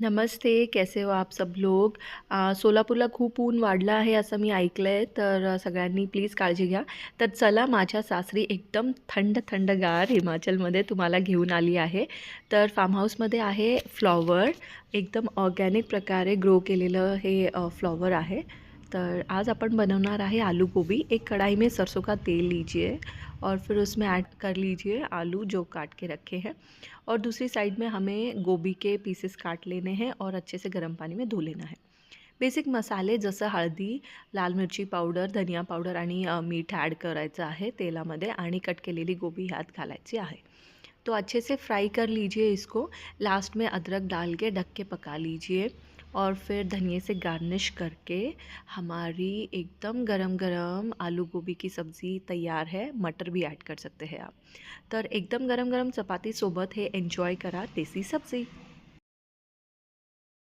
नमस्ते, कैसे हो आप सब लोग? सोलापूरला खूप ऊन वाढलं आहे असं मी ऐकलं आहे, तर सगळ्यांनी प्लीज काळजी घ्या. तर चला माझ्या सासरी एकदम थंडगार हिमाचलमध्ये तुम्हाला घेऊन आली आहे. तर फार्म हाऊसमध्ये आहे फ्लॉवर, एकदम ऑर्गॅनिक प्रकारे ग्रो केलेलं हे फ्लॉवर आहे. तर आज आपण बनवणार आहे आलू गोभी। एक कढ़ाई में सरसों का तेल लीजिए और फिर उसमें ऐड कर लीजिए आलू जो काट के रखे हैं। और दूसरी साइड में हमें गोभी के पीसेस काट लेने हैं और अच्छे से गर्म पानी में धो लेना है। बेसिक मसाले जसं हळदी, लाल मिरची पावडर, धनिया पावडर आणि मीठ ॲड करायचं आहे तेलामध्ये आणि कट केलेली गोभी ह्यात घालायची आहे। तो अच्छे से फ्राई कर लीजिए इसको। लास्ट में अदरक डाल के ढक के पका लीजिए और फिर धनिये से गार्निश करके हमारी एकदम गरम-गरम आलू गोभी की सब्ज़ी तैयार है। मटर भी ऐड कर सकते हैं आप। तर एकदम गरम-गरम चपातीसोबत हे एन्जॉय करा देसी सब्ज़ी।